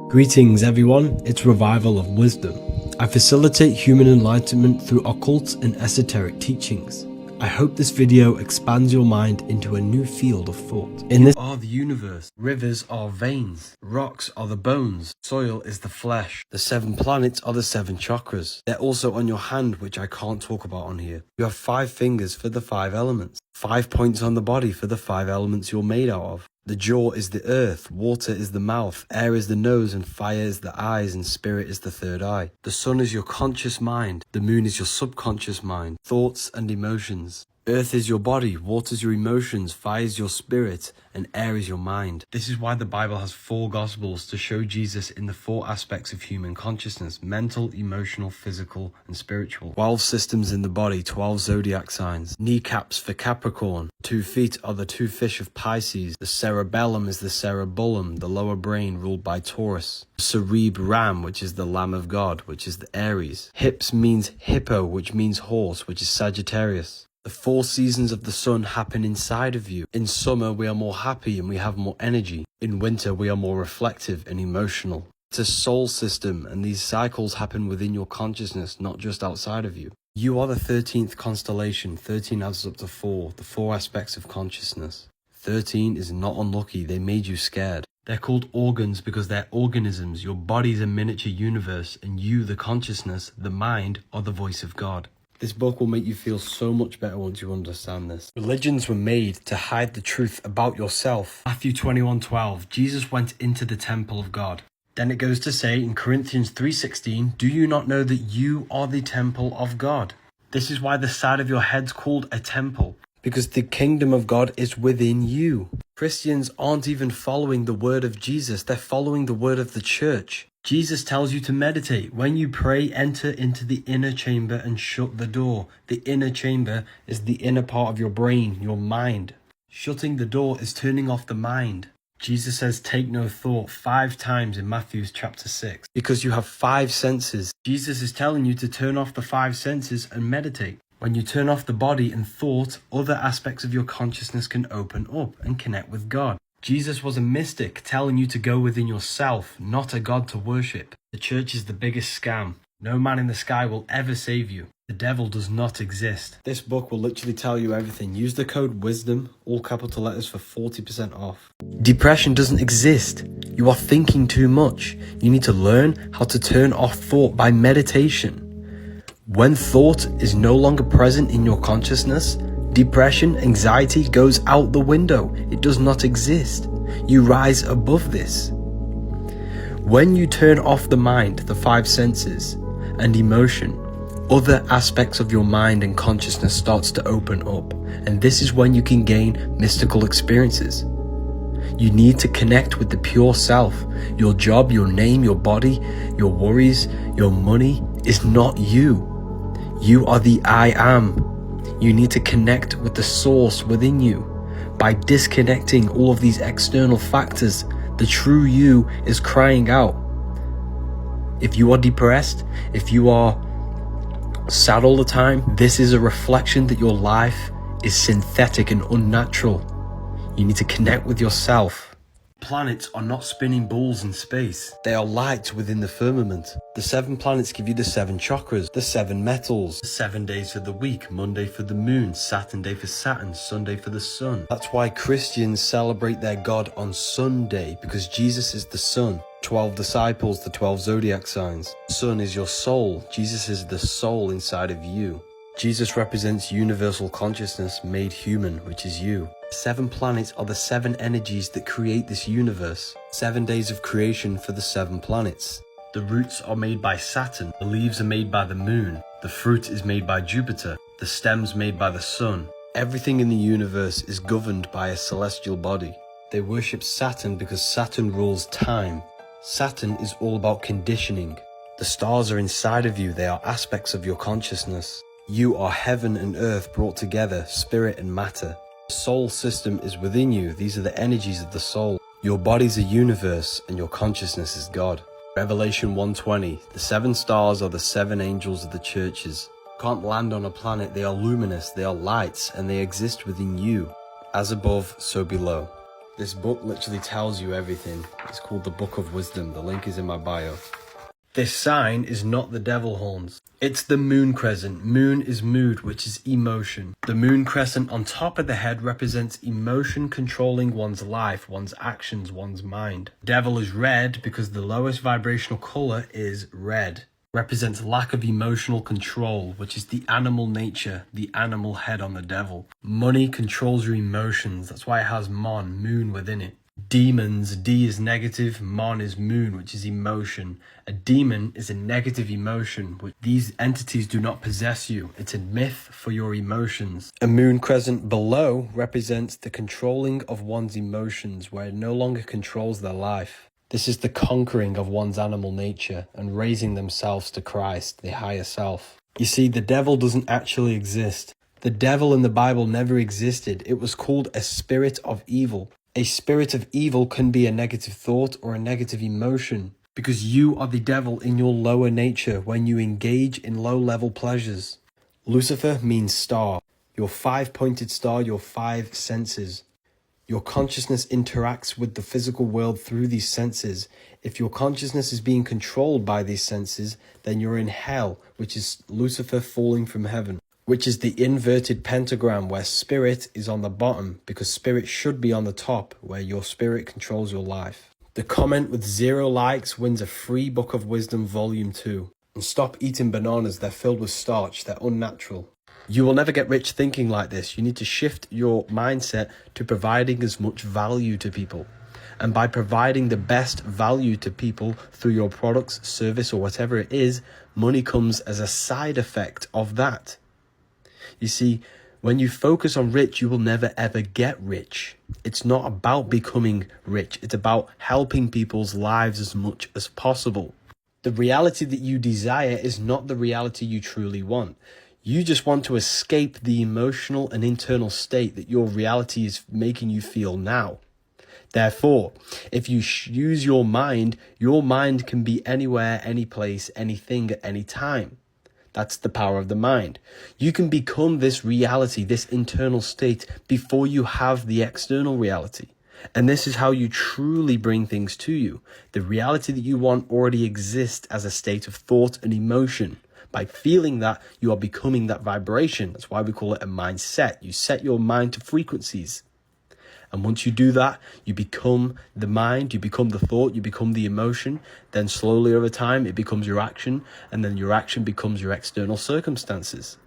Greetings everyone, it's Revival of Wisdom. I facilitate human enlightenment through occult and esoteric teachings. I hope this video expands your mind into a new field of thought. In this are the universe, rivers are veins, rocks are the bones, soil is the flesh, the 7 planets are the 7 chakras. They're also on your hand, which I can't talk about on here. You have 5 fingers for the 5 elements, 5 points on the body for the 5 elements you're made out of. The jaw is the earth, water is the mouth, air is the nose, and fire is the eyes, and spirit is the 3rd eye. The sun is your conscious mind, the moon is your subconscious mind, thoughts and emotions. Earth is your body, water is your emotions, fire is your spirit, and air is your mind. This is why the Bible has 4 Gospels to show Jesus in the 4 aspects of human consciousness: mental, emotional, physical, and spiritual. 12 systems in the body, 12 zodiac signs. Kneecaps for Capricorn. 2 feet are the 2 fish of Pisces. The cerebellum is the cerebellum, the lower brain ruled by Taurus. Cerebram, which is the Lamb of God, which is the Aries. Hips means hippo, which means horse, which is Sagittarius. The 4 seasons of the sun happen inside of you. In summer, we are more happy and we have more energy. In winter, we are more reflective and emotional. It's a soul system, and these cycles happen within your consciousness, not just outside of you. You are the 13th constellation. 13 adds up to 4, the 4 aspects of consciousness. 13 is not unlucky. They made you scared. They're called organs because they're organisms. Your body's a miniature universe, and you, the consciousness, the mind, are the voice of God. This book will make you feel so much better once you understand this. Religions were made to hide the truth about yourself. Matthew 21:12, Jesus went into the temple of God. Then it goes to say in Corinthians 3:16, do you not know that you are the temple of God? This is why the side of your head's called a temple, because the kingdom of God is within you. Christians aren't even following the word of Jesus, they're following the word of the church. Jesus tells you to meditate. When you pray, enter into the inner chamber and shut the door. The inner chamber is the inner part of your brain, your mind. Shutting the door is turning off the mind. Jesus says take no thought 5 times in Matthew chapter 6. Because you have 5 senses. Jesus is telling you to turn off the 5 senses and meditate. When you turn off the body and thought, other aspects of your consciousness can open up and connect with God. Jesus was a mystic telling you to go within yourself, not a God to worship. The church is the biggest scam. No man in the sky will ever save you. The devil does not exist. This book will literally tell you everything. Use the code WISDOM, all capital letters, for 40% off. Depression doesn't exist. You are thinking too much. You need to learn how to turn off thought by meditation. When thought is no longer present in your consciousness, depression, anxiety goes out the window. It does not exist. You rise above this. When you turn off the mind, the 5 senses, and emotion, other aspects of your mind and consciousness starts to open up. And this is when you can gain mystical experiences. You need to connect with the pure self. Your job, your name, your body, your worries, your money is not you. You are the I am. You need to connect with the source within you. By disconnecting all of these external factors, the true you is crying out. If you are depressed, if you are sad all the time, this is a reflection that your life is synthetic and unnatural. You need to connect with yourself. Planets are not spinning balls in space. They are lights within the firmament. The 7 planets give you the 7 chakras, the 7 metals, the 7 days for the week, Monday for the moon, Saturday for Saturn, Sunday for the sun. That's why Christians celebrate their God on Sunday, because Jesus is the sun. 12 disciples, the 12 zodiac signs. Sun is your soul. Jesus is the soul inside of you. Jesus represents universal consciousness made human, which is you. 7 planets are the 7 energies that create this universe. 7 days of creation for the 7 planets. The roots are made by Saturn, the leaves are made by the moon, the fruit is made by Jupiter, the stems made by the sun. Everything in the universe is governed by a celestial body. They worship Saturn because Saturn rules time. Saturn is all about conditioning. The stars are inside of you, they are aspects of your consciousness. You are heaven and earth brought together, spirit and matter. The soul system is within you. These are the energies of the soul. Your body's a universe and your consciousness is God. Revelation 1:20. The 7 stars are the 7 angels of the churches. Can't land on a planet. They are luminous, they are lights, and they exist within you. As above, so below. This book literally tells you everything. It's called the Book of Wisdom. The link is in my bio. This sign is not the devil horns. It's the moon crescent. Moon is mood, which is emotion. The moon crescent on top of the head represents emotion controlling one's life, one's actions, one's mind. Devil is red because the lowest vibrational color is red. Represents lack of emotional control, which is the animal nature, the animal head on the devil. Money controls your emotions. That's why it has mon, moon, within it. Demons, D is negative, mon is moon, which is emotion. A demon is a negative emotion, which these entities do not possess you. It's a myth for your emotions. A moon crescent below represents the controlling of one's emotions, where it no longer controls their life. This is the conquering of one's animal nature and raising themselves to Christ, the higher self. You see, the devil doesn't actually exist. The devil in the Bible never existed. It was called a spirit of evil. A spirit of evil can be a negative thought or a negative emotion, because you are the devil in your lower nature when you engage in low-level pleasures. Lucifer means star, your five-pointed star, your five senses. Your consciousness interacts with the physical world through these senses. If your consciousness is being controlled by these senses, then you're in hell, which is Lucifer falling from heaven, which is the inverted pentagram where spirit is on the bottom, because spirit should be on the top, where your spirit controls your life. The comment with 0 likes wins a free Book of Wisdom Volume 2. And stop eating bananas, they're filled with starch, they're unnatural. You will never get rich thinking like this. You need to shift your mindset to providing as much value to people. And by providing the best value to people through your products, service, or whatever it is, money comes as a side effect of that. You see, when you focus on rich, you will never ever get rich. It's not about becoming rich. It's about helping people's lives as much as possible. The reality that you desire is not the reality you truly want. You just want to escape the emotional and internal state that your reality is making you feel now. Therefore, if you use your mind can be anywhere, any place, anything at any time. That's the power of the mind. You can become this reality, this internal state, before you have the external reality. And this is how you truly bring things to you. The reality that you want already exists as a state of thought and emotion. By feeling that, you are becoming that vibration. That's why we call it a mindset. You set your mind to frequencies. And once you do that, you become the mind, you become the thought, you become the emotion. Then slowly over time, it becomes your action. And then your action becomes your external circumstances.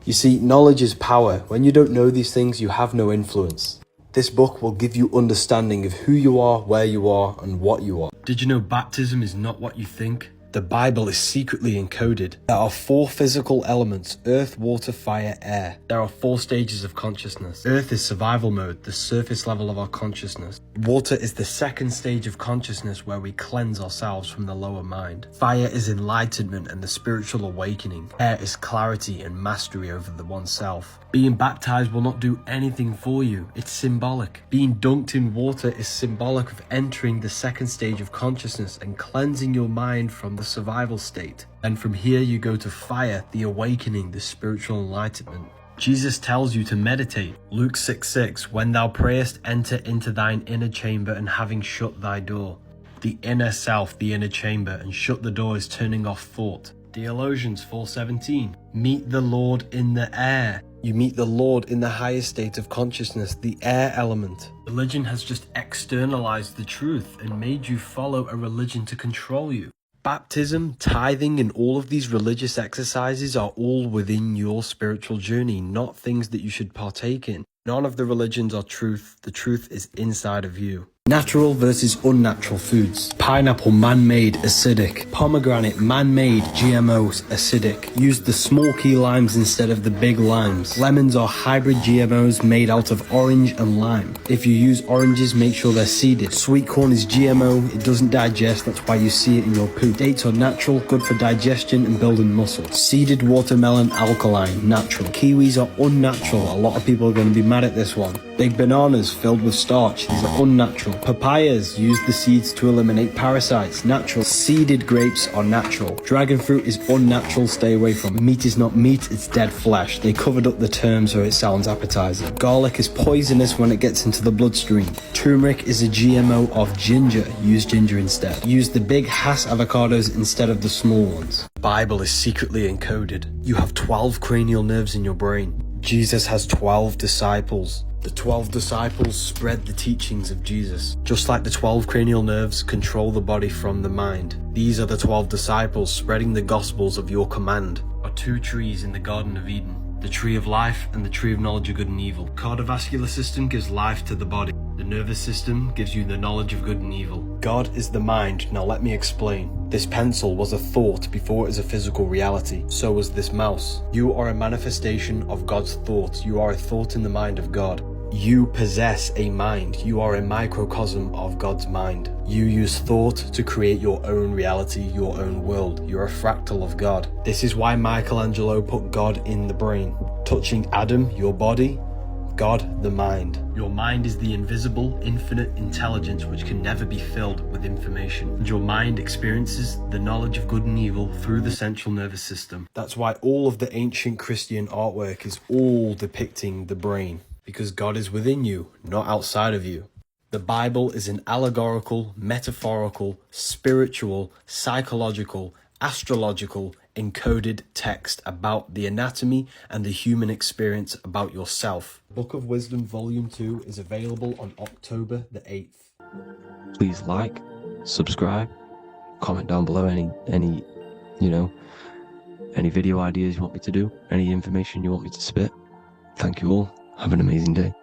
You see, knowledge is power. When you don't know these things, you have no influence. This book will give you understanding of who you are, where you are, and what you are. Did you know baptism is not what you think? The Bible is secretly encoded. There are 4 physical elements: earth, water, fire, air. There are 4 stages of consciousness. Earth is survival mode, the surface level of our consciousness. Water is the second stage of consciousness where we cleanse ourselves from the lower mind. Fire is enlightenment and the spiritual awakening. Air is clarity and mastery over the oneself. Being baptized will not do anything for you. It's symbolic. Being dunked in water is symbolic of entering the second stage of consciousness and cleansing your mind from the survival state. And from here you go to fire, the awakening, the spiritual enlightenment. Jesus tells you to meditate. Luke 6:6, when thou prayest, enter into thine inner chamber, and having shut thy door. The inner self, the inner chamber, and shut the door is turning off thought. Theologians 4:17, meet the Lord in the air. You meet the Lord in the highest state of consciousness, the air element. Religion has just externalized the truth and made you follow a religion to control you. Baptism, tithing, and all of these religious exercises are all within your spiritual journey, not things that you should partake in. None of the religions are truth. The truth is inside of you. Natural versus unnatural foods. Pineapple, man-made, acidic. Pomegranate, man-made, GMOs, acidic. Use the small key limes instead of the big limes. Lemons are hybrid GMOs made out of orange and lime. If you use oranges, make sure they're seeded. Sweet corn is GMO, it doesn't digest, that's why you see it in your poop. Dates are natural, good for digestion and building muscle. Seeded watermelon, alkaline, natural. Kiwis are unnatural, a lot of people are going to be mad at this one. Big bananas filled with starch, these are unnatural. Papayas use the seeds to eliminate parasites, natural. Seeded grapes are natural. Dragon fruit is unnatural, stay away from it. Meat is not meat, it's dead flesh. They covered up the term so it sounds appetizing. Garlic is poisonous when it gets into the bloodstream. Turmeric is a GMO of ginger, use ginger instead. Use the big Hass avocados instead of the small ones. The Bible is secretly encoded. You have 12 cranial nerves in your brain. Jesus has 12 disciples. The 12 disciples spread the teachings of Jesus. Just like the 12 cranial nerves control the body from the mind, these are the 12 disciples spreading the gospels of your command. Are two trees in the Garden of Eden, the tree of life and the tree of knowledge of good and evil. Cardiovascular system gives life to the body. The nervous system gives you the knowledge of good and evil. God is the mind. Now let me explain. This pencil was a thought before it was a physical reality. So was this mouse. You are a manifestation of God's thoughts. You are a thought in the mind of God. You possess a mind. You are a microcosm of God's mind. You use thought to create your own reality, your own world. You're a fractal of God. This is why Michelangelo put God in the brain. Touching Adam, your body, God, the mind. Your mind is the invisible, infinite intelligence which can never be filled with information. And your mind experiences the knowledge of good and evil through the central nervous system. That's why all of the ancient Christian artwork is all depicting the brain. Because God is within you, not outside of you. The Bible is an allegorical, metaphorical, spiritual, psychological, astrological, encoded text about the anatomy and the human experience about yourself. Book of Wisdom Volume 2 is available on October the 8th. Please like, subscribe, comment down below any video ideas you want me to do, any information you want me to spit. Thank you all. Have an amazing day.